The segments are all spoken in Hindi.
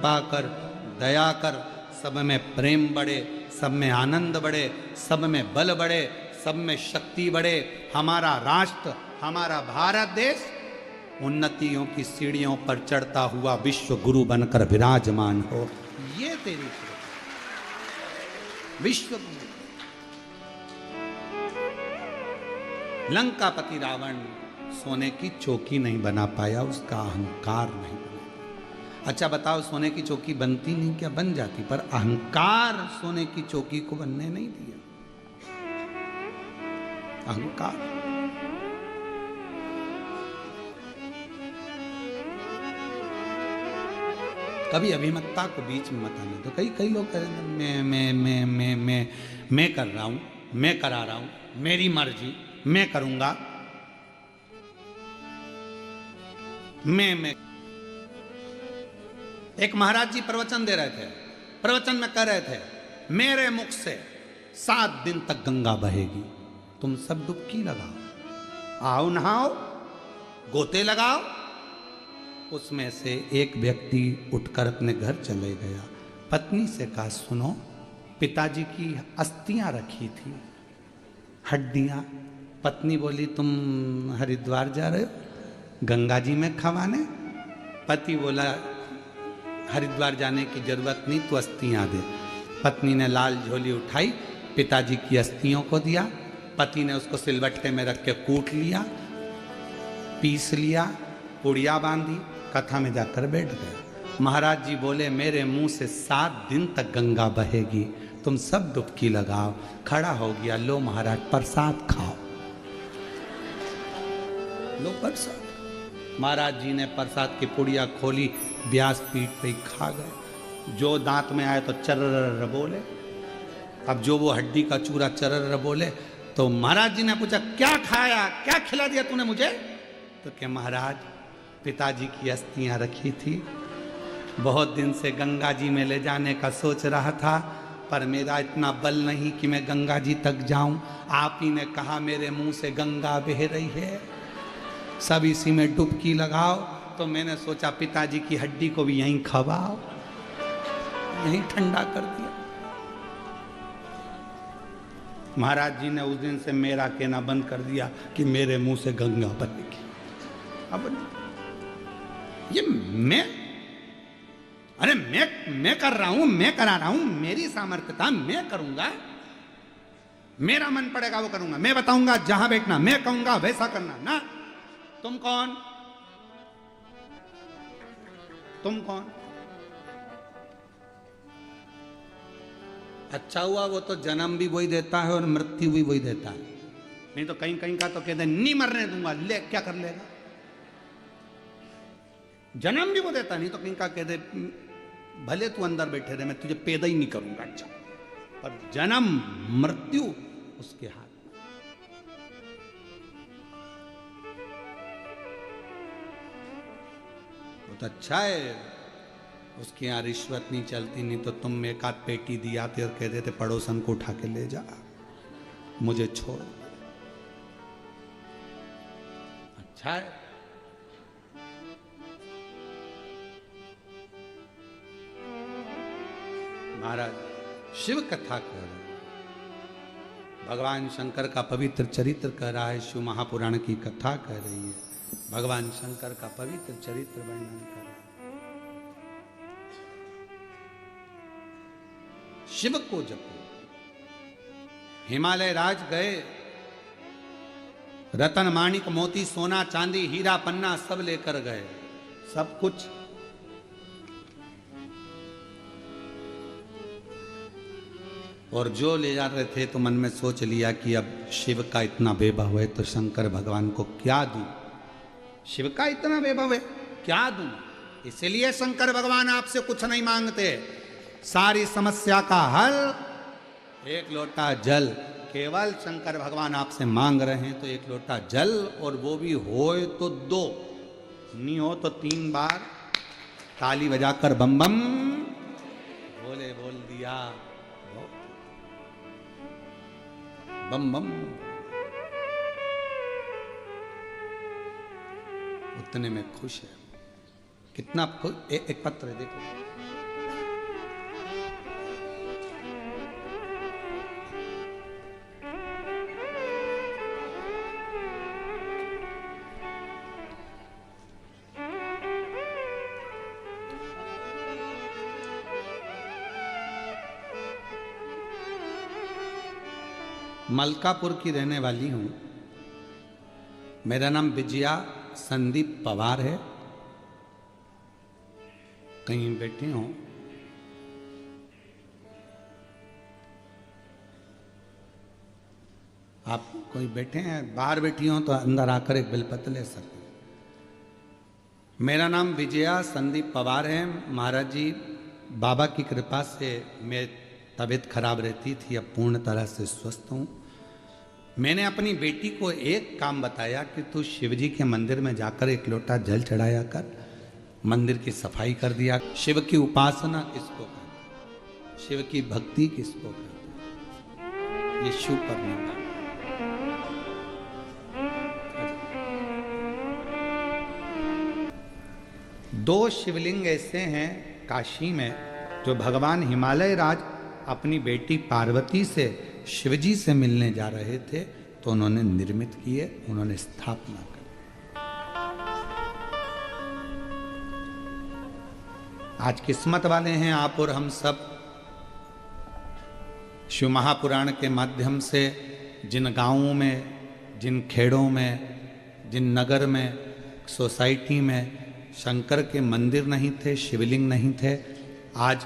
कृपा कर, दया कर, सब में प्रेम बढ़े, सब में आनंद बढ़े, सब में बल बढ़े, सब में शक्ति बढ़े। हमारा राष्ट्र, हमारा भारत देश उन्नतियों की सीढ़ियों पर चढ़ता हुआ विश्व गुरु बनकर विराजमान हो। ये तेरी विश्व गुरु। लंकापति रावण सोने की चौकी नहीं बना पाया, उसका अहंकार नहीं बना। अच्छा बताओ, सोने की चौकी बनती नहीं क्या? बन जाती, पर अहंकार सोने की चौकी को बनने नहीं दिया। अहंकार। कभी अभिमतता को बीच में मत आने दो। कई लोग कह रहे हैं मैं कर रहा हूं, मैं करा रहा हूं, मेरी मर्जी, मैं करूंगा, मैं। एक महाराज जी प्रवचन दे रहे थे, प्रवचन में कह रहे थे मेरे मुख से 7 दिन तक गंगा बहेगी, तुम सब डुबकी लगाओ, आओ नहाओ, गोते लगाओ। उसमें से एक व्यक्ति उठकर अपने घर चले गया। पत्नी से कहा, सुनो, पिताजी की अस्थियां रखी थी, हड्डियां। पत्नी बोली, तुम हरिद्वार जा रहे हो गंगा जी में खवाने? पति बोला, हरिद्वार जाने की जरूरत नहीं, तू अस्थियां दे। पत्नी ने लाल झोली उठाई, पिताजी की अस्थियों को दिया। पति ने उसको सिलबट्टे में रख के कूट लिया, पीस लिया, पुड़िया बांधी, कथा में जाकर बैठ गया। महाराज जी बोले, मेरे मुंह से 7 दिन तक गंगा बहेगी, तुम सब डुबकी लगाओ। खड़ा हो गया, लो महाराज प्रसाद खाओ, लो प्रसाद। महाराज जी ने प्रसाद की पुड़िया खोली, व्यास पीठ पे ही खा गए। जो दांत में आए तो चर्र बोले। अब जो वो हड्डी का चूरा चर्र बोले, तो महाराज जी ने पूछा, क्या खाया, क्या खिला दिया तूने मुझे? तो क्या महाराज, पिताजी की अस्थियां रखी थी, बहुत दिन से गंगा जी में ले जाने का सोच रहा था, पर मेरा इतना बल नहीं कि मैं गंगा जी तक जाऊं। आप ही ने कहा मेरे मुंह से गंगा बह रही है, सब इसी में डुबकी लगाओ, तो मैंने सोचा पिताजी की हड्डी को भी यहीं खवाओ, यहीं ठंडा कर दिया। महाराज जी ने उस दिन से मेरा कहना बंद कर दिया कि मेरे मुंह से गंगा बहेगी। अब ये मैं कर रहा हूं, मैं करा रहा हूं, मेरी सामर्थ्यता, मैं करूंगा, मेरा मन पड़ेगा वो करूंगा, मैं बताऊंगा जहां बैठना, मैं कहूंगा वैसा करना ना। तुम कौन? तुम कौन? अच्छा हुआ वो तो जन्म भी वही देता है और मृत्यु भी वही देता है, नहीं तो कहीं कहीं का तो कहते नहीं मरने दूंगा, ले क्या कर लेगा? जन्म भी वो देता, नहीं तो कहीं का कहते भले तू अंदर बैठे रहे, मैं तुझे पैदा ही नहीं करूंगा। अच्छा, पर जन्म मृत्यु उसके हाथ में। वो तो अच्छा है, उसके यहाँ रिश्वत नहीं चलती, नहीं तो तुम एक आध पेटी दिया थे और कहते थे पड़ोसन को उठा के ले जा, मुझे छोड़। अच्छा है। महाराज शिव कथा कह रहे हैं, भगवान शंकर का पवित्र चरित्र कह रहा है, शिव महापुराण की कथा कह रही है, भगवान शंकर का पवित्र चरित्र वर्णन कर रहा है। शिव को जपो। हिमालय राज गए, रतन माणिक मोती सोना चांदी हीरा पन्ना सब लेकर गए, सब कुछ। और जो ले जा रहे थे तो मन में सोच लिया कि अब शिव का इतना वैभव है तो शंकर भगवान को क्या दूं, शिव का इतना वैभव है क्या दूं। इसलिए शंकर भगवान आपसे कुछ नहीं मांगते, सारी समस्या का हल एक लोटा जल। केवल शंकर भगवान आपसे मांग रहे हैं तो एक लोटा जल, और वो भी होए तो 2, नहीं हो तो 3 बार ताली बजाकर बम बम बोले, बोल दिया बम बम, उतने में खुश है। कितना एक पत्र है देखो, मलकापुर की रहने वाली हूँ। मेरा नाम विजया संदीप पवार है। कहीं बैठी हूँ, आप कोई बैठे हैं? बाहर बैठी हो तो अंदर आकर एक बेलपत्र ले सकते। मेरा नाम विजया संदीप पवार है। महाराज जी बाबा की कृपा से मेरी तबीयत खराब रहती थी, अब पूर्ण तरह से स्वस्थ हूँ। मैंने अपनी बेटी को एक काम बताया कि तू शिव जी के मंदिर में जाकर एक लोटा जल चढ़ाया कर, मंदिर की सफाई कर दिया। शिव की उपासना किसको कहते, शिव की भक्ति किसको कहते, ये शिव पर नहीं। दो शिवलिंग ऐसे हैं काशी में जो भगवान हिमालय राज अपनी बेटी पार्वती से शिवजी से मिलने जा रहे थे तो उन्होंने निर्मित किए, उन्होंने स्थापना की। आज किस्मत वाले हैं आप और हम सब, शिव महापुराण के माध्यम से जिन गांवों में, जिन खेड़ों में, जिन नगर में, सोसाइटी में शंकर के मंदिर नहीं थे, शिवलिंग नहीं थे, आज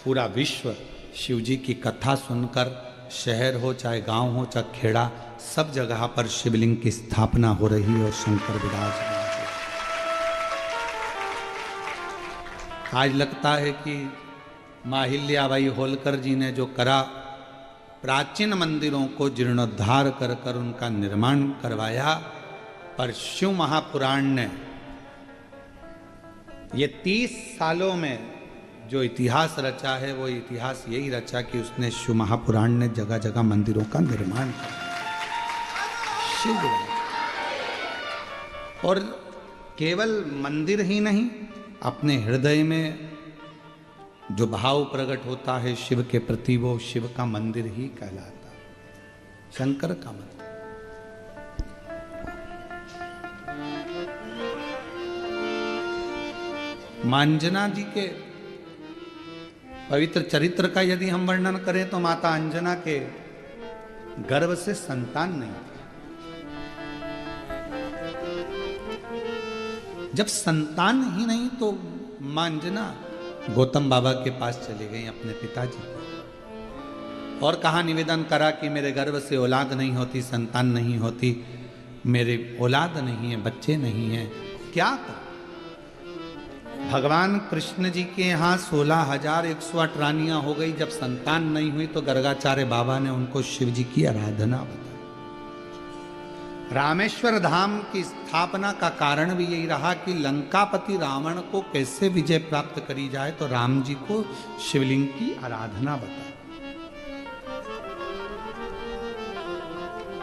पूरा विश्व शिव जी की कथा सुनकर, शहर हो चाहे गांव हो चाहे खेड़ा, सब जगह पर शिवलिंग की स्थापना हो रही और शंकर विराजमान। आज लगता है कि माहिल्याबाई होलकर जी ने जो करा, प्राचीन मंदिरों को जीर्णोद्धार कर कर उनका निर्माण करवाया, पर शिव महापुराण ने ये 30 सालों में जो इतिहास रचा है वो इतिहास यही रचा कि उसने शिव महापुराण ने जगह जगह मंदिरों का निर्माण किया। शिव और केवल मंदिर ही नहीं, अपने हृदय में जो भाव प्रकट होता है शिव के प्रति वो शिव का मंदिर ही कहलाता है, शंकर का मंदिर। मां अंजना जी के पवित्र चरित्र का यदि हम वर्णन करें तो माता अंजना के गर्भ से संतान नहीं थी। जब संतान ही नहीं तो मां अंजना गौतम बाबा के पास चले गई अपने पिताजी को और कहा, निवेदन करा कि मेरे गर्भ से औलाद नहीं होती, संतान नहीं होती, मेरे औलाद नहीं है, बच्चे नहीं हैं, क्या कर। भगवान कृष्ण जी के यहाँ 16,108 रानियां हो गई। जब संतान नहीं हुई तो गर्गाचार्य बाबा ने उनको शिव जी की आराधना बताई। रामेश्वर धाम की स्थापना का कारण भी यही रहा कि लंकापति रावण को कैसे विजय प्राप्त करी जाए, तो राम जी को शिवलिंग की आराधना बताई।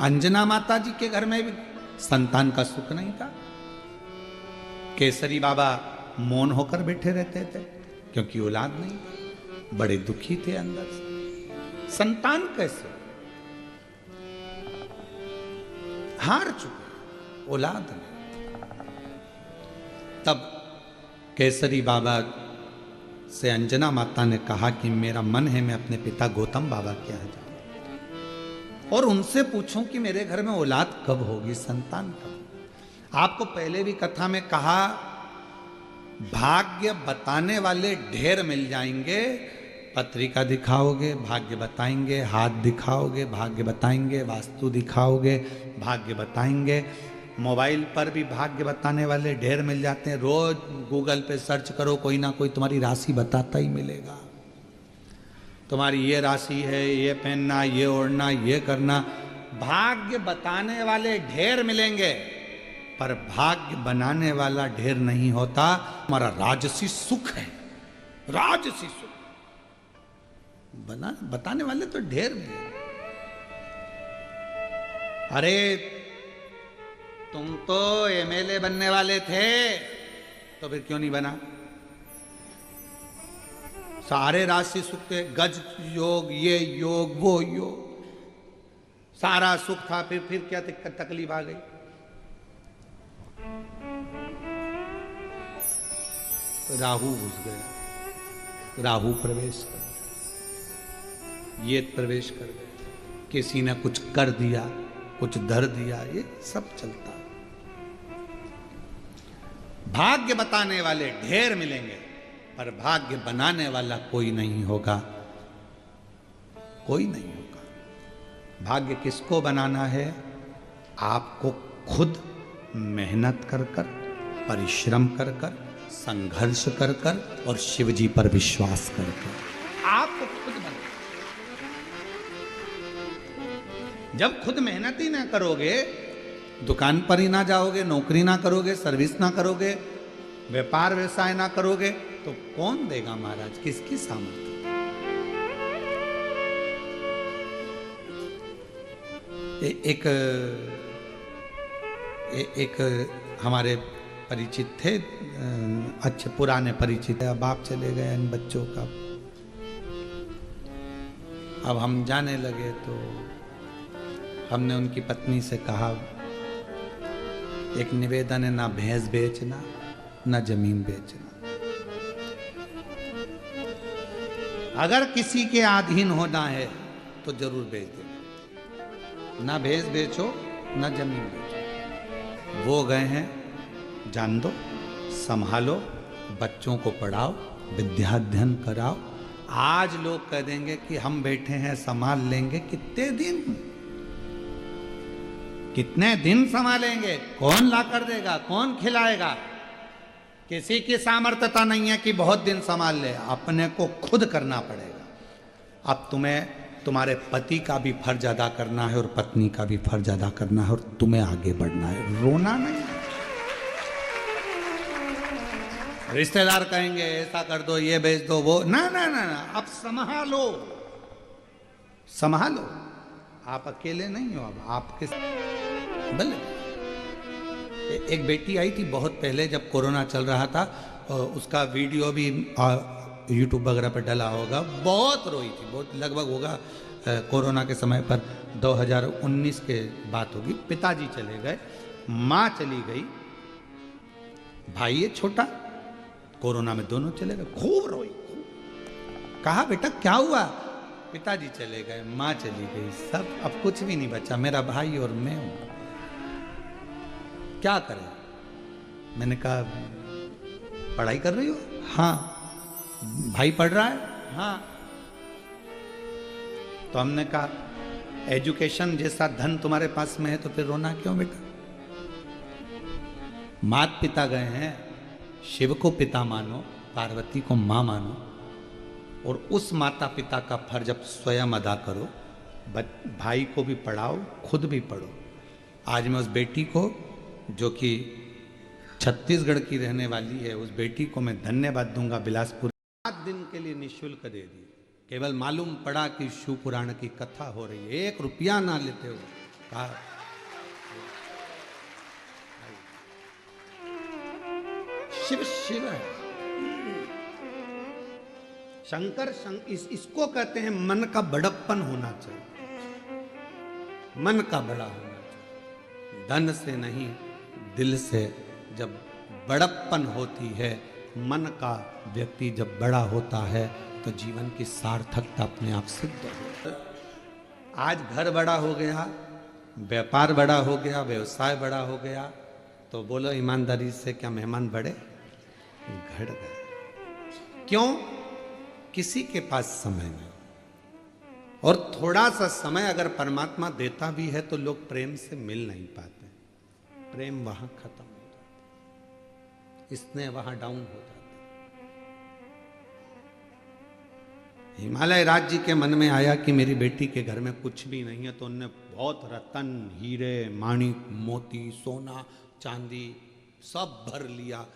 अंजना माता जी के घर में भी संतान का सुख नहीं था। केसरी बाबा मौन होकर बैठे रहते थे क्योंकि औलाद नहीं, बड़े दुखी थे अंदर से। संतान कैसे, हार चुके, औलाद नहीं। तब केसरी बाबा से अंजना माता ने कहा कि मेरा मन है मैं अपने पिता गौतम बाबा के यहाँ जाऊं और उनसे पूछूं कि मेरे घर में औलाद कब होगी, संतान कब। आपको पहले भी कथा में कहा, भाग्य बताने वाले ढेर मिल जाएंगे। पत्रिका दिखाओगे भाग्य बताएंगे, हाथ दिखाओगे भाग्य बताएंगे, वास्तु दिखाओगे भाग्य बताएंगे, मोबाइल पर भी भाग्य बताने वाले ढेर मिल जाते हैं। रोज गूगल पे सर्च करो, कोई ना कोई तुम्हारी राशि बताता ही मिलेगा। तुम्हारी ये राशि है, ये पहनना, ये ओढ़ना, ये करना, भाग्य बताने वाले ढेर मिलेंगे, पर भाग्य बनाने वाला ढेर नहीं होता। हमारा राजसी सुख है, राजसी सुख बताने वाले तो ढेर मिले। अरे तुम तो एमएलए बनने वाले थे तो फिर क्यों नहीं बना? सारे राशि सुख थे, गज योग, ये योग, वो योग, सारा सुख था, फिर क्या तकलीफ आ गई? राहु घुस गया, राहु प्रवेश कर, ये प्रवेश कर गया। किसी ने कुछ कर दिया, कुछ धर दिया, ये सब चलता है। भाग्य बताने वाले ढेर मिलेंगे, पर भाग्य बनाने वाला कोई नहीं होगा, कोई नहीं होगा। भाग्य किसको बनाना है? आपको खुद मेहनत कर कर, परिश्रम कर कर, संघर्ष कर कर और शिव जी पर विश्वास कर कर आपको खुद बनाना। जब खुद मेहनत ही ना करोगे, दुकान पर ही ना जाओगे, नौकरी ना करोगे, सर्विस ना करोगे, व्यापार व्यवसाय ना करोगे, तो कौन देगा महाराज? किसकी सामर्थ्य? एक हमारे परिचित थे, अच्छे पुराने परिचित है, अब आप चले गए इन बच्चों का। अब हम जाने लगे तो हमने उनकी पत्नी से कहा, एक निवेदन है, ना भैंस बेचना ना जमीन बेचना। अगर किसी के अधीन होना है तो जरूर बेच दो। ना भैंस बेचो ना जमीन बेचो। वो गए हैं, जान दो, संभालो, बच्चों को पढ़ाओ, विद्याध्ययन कराओ। आज लोग कह देंगे कि हम बैठे हैं संभाल लेंगे। कितने दिन संभालेंगे? कौन ला कर देगा? कौन खिलाएगा? किसी की सामर्थ्यता नहीं है कि बहुत दिन संभाल ले। अपने को खुद करना पड़ेगा। अब तुम्हें तुम्हारे पति का भी फर्ज अदा करना है और पत्नी का भी फर्ज अदा करना है, और तुम्हें आगे बढ़ना है, रोना नहीं। रिश्तेदार कहेंगे ऐसा कर दो, ये बेच दो, वो ना ना ना ना, अब संभालो, संभालो। आप अकेले नहीं हो, अब आपके बल। एक बेटी आई थी बहुत पहले, जब कोरोना चल रहा था, उसका वीडियो भी यूट्यूब वगैरह पर डला होगा। बहुत रोई थी, बहुत, लगभग होगा कोरोना के समय पर 2019 के बात होगी। पिताजी चले गए, माँ चली गई, भाई है छोटा, कोरोना में दोनों चले गए। खूब रोई, खूब। कहा बेटा क्या हुआ? पिताजी चले गए, माँ चली गई, सब, अब कुछ भी नहीं बचा, मेरा भाई और मैं हूं, क्या करें? मैंने कहा पढ़ाई कर रही हो? हाँ। भाई पढ़ रहा है? हाँ। तो हमने कहा एजुकेशन जैसा धन तुम्हारे पास में है तो फिर रोना क्यों बेटा? माता पिता गए हैं, शिव को पिता मानो, पार्वती को मां मानो, और उस माता पिता का फर्ज अब स्वयं अदा करो। भाई को भी पढ़ाओ, खुद भी पढ़ो। आज मैं उस बेटी को, जो कि छत्तीसगढ़ की रहने वाली है, उस बेटी को मैं धन्यवाद दूंगा। बिलासपुर 7 दिन के लिए निःशुल्क दे दी। केवल मालूम पड़ा कि शिव पुराण की कथा हो रही है, 1 रुपया ना लेते हो। कहा शिव शिव है, शंकर इसको कहते हैं मन का बड़प्पन होना चाहिए, मन का बड़ा होना चाहिए। धन से नहीं, दिल से जब बड़प्पन होती है, मन का व्यक्ति जब बड़ा होता है, तो जीवन की सार्थकता अपने आप सिद्ध होती है। आज घर बड़ा हो गया, व्यापार बड़ा हो गया, व्यवसाय बड़ा हो गया, तो बोलो ईमानदारी से, क्या मेहमान बड़े? घट गए। क्यों? किसी के पास समय नहीं। और थोड़ा सा समय अगर परमात्मा देता भी है तो लोग प्रेम से मिल नहीं पाते, प्रेम वहां खत्म हो जाता, स्नेह वहां डाउन हो जाता। हिमालय राज जी के मन में आया कि मेरी बेटी के घर में कुछ भी नहीं है, तो उनने बहुत रतन, हीरे, माणिक, मोती, सोना, चांदी सब भर लिया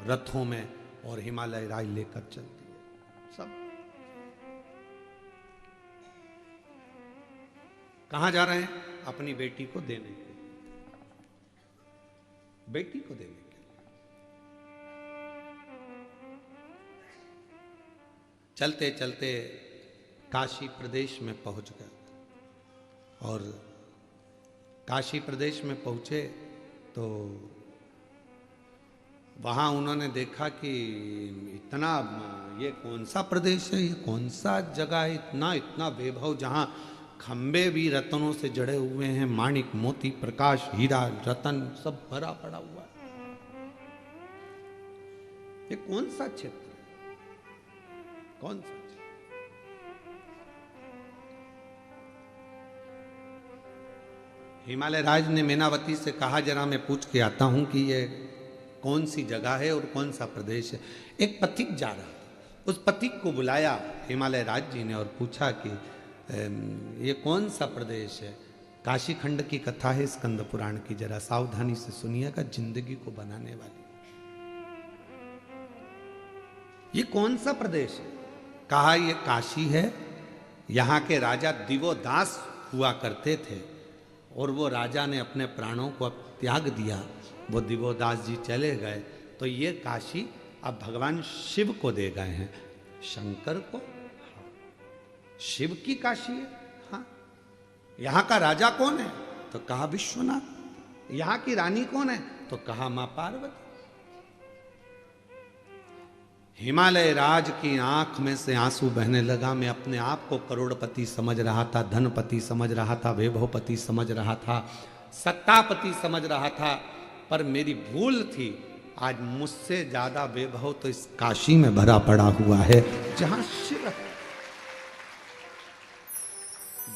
रथों में, और हिमालय राज लेकर चलती है सब। कहां जा रहे हैं? अपनी बेटी को देने के लिए, बेटी को देने के लिए। चलते चलते काशी प्रदेश में पहुंच गए, और काशी प्रदेश में पहुंचे तो वहाँ उन्होंने देखा कि इतना, ये कौन सा प्रदेश है, ये कौन सा जगह है, इतना इतना वैभव, जहाँ खंबे भी रत्नों से जड़े हुए हैं, माणिक मोती प्रकाश हीरा रतन सब भरा पड़ा हुआ है। ये कौन सा क्षेत्र है? कौन सा क्षेत्र? हिमालय राज ने मेनावती से कहा, जरा मैं पूछ के आता हूं कि ये कौन सी जगह है और कौन सा प्रदेश है। एक पथिक जा रहा था, उस पथिक को बुलाया हिमालय राज जी ने और पूछा कि ये कौन सा प्रदेश है। काशी खंड की कथा है स्कंद पुराण की, जरा सावधानी से सुनिएगा, जिंदगी को बनाने वाली। ये कौन सा प्रदेश है? कहा ये काशी है। यहां के राजा दिवोदास हुआ करते थे और वो राजा ने अपने प्राणों को अब त्याग दिया, वो दिवोदास जी चले गए, तो ये काशी अब भगवान शिव को दे गए हैं। शंकर को शिव की काशी है। हाँ, यहां का राजा कौन है? तो कहा विश्वनाथ। यहां की रानी कौन है? तो कहा मां पार्वती। हिमालय राज की आंख में से आंसू बहने लगा। मैं अपने आप को करोड़पति समझ रहा था, धनपति समझ रहा था, वैभवपति समझ रहा था, सत्तापति समझ रहा था, पर मेरी भूल थी। आज मुझसे ज्यादा वैभव तो इस काशी में भरा पड़ा हुआ है, जहां शिव है,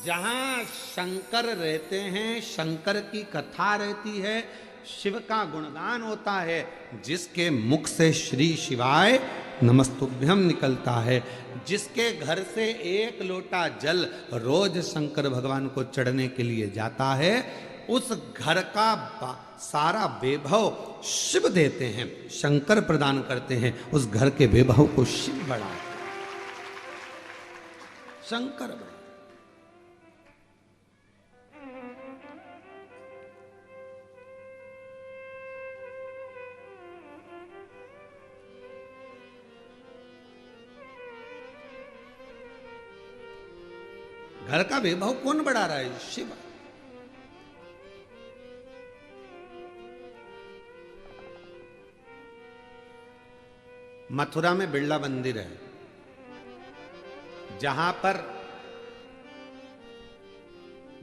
जहां शंकर रहते हैं, शंकर की कथा रहती है, शिव का गुणगान होता है, जिसके मुख से श्री शिवाय नमस्तुभ्यम निकलता है, जिसके घर से एक लोटा जल रोज शंकर भगवान को चढ़ने के लिए जाता है, उस घर का सारा वैभव शिव देते हैं, शंकर प्रदान करते हैं। उस घर के वैभव को शिव बढ़ाते हैं, शंकर बढ़ाते। घर का वैभव कौन बढ़ा रहा है? शिव। मथुरा में बिरला मंदिर है, जहां पर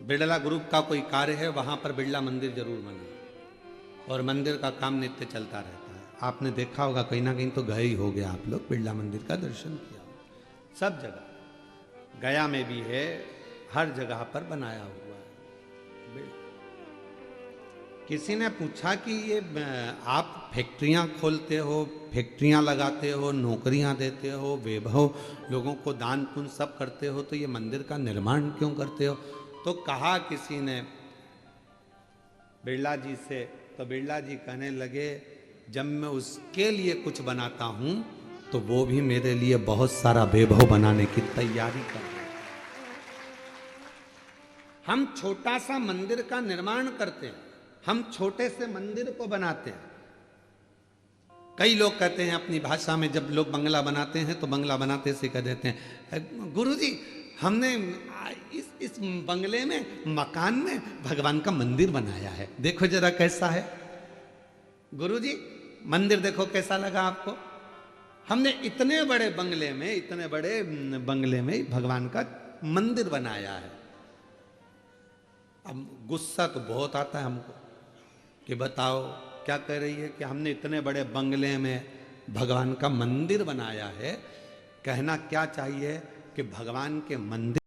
बिरला ग्रुप का कोई कार्य है, वहां पर बिरला मंदिर जरूर बना और मंदिर का काम नित्य चलता रहता है। आपने देखा होगा, कहीं ना कहीं तो गए ही हो गया आप लोग, बिरला मंदिर का दर्शन किया। सब जगह, गया में भी है, हर जगह पर बनाया हुआ है। किसी ने पूछा कि ये आप फैक्ट्रियां खोलते हो, फैक्ट्रियां लगाते हो, नौकरियां देते हो, वैभव लोगों को दान पुण्य सब करते हो, तो ये मंदिर का निर्माण क्यों करते हो? तो कहा किसी ने बिरला जी से, तो बिरला जी कहने लगे, जब मैं उसके लिए कुछ बनाता हूं तो वो भी मेरे लिए बहुत सारा वैभव बनाने की तैयारी कर रहे हैं। हम छोटा सा मंदिर का निर्माण करते हैं, हम छोटे से मंदिर को बनाते हैं। कई लोग कहते हैं अपनी भाषा में, जब लोग बंगला बनाते हैं तो बंगला बनाते से कह देते हैं, गुरुजी हमने इस बंगले में, मकान में भगवान का मंदिर बनाया है, देखो जरा कैसा है। गुरुजी मंदिर देखो कैसा लगा आपको? हमने इतने बड़े बंगले में भगवान का मंदिर बनाया है। अब गुस्सा तो बहुत आता है हमको कि बताओ क्या कह रही है कि हमने इतने बड़े बंगले में भगवान का मंदिर बनाया है। कहना क्या चाहिए कि भगवान के मंदिर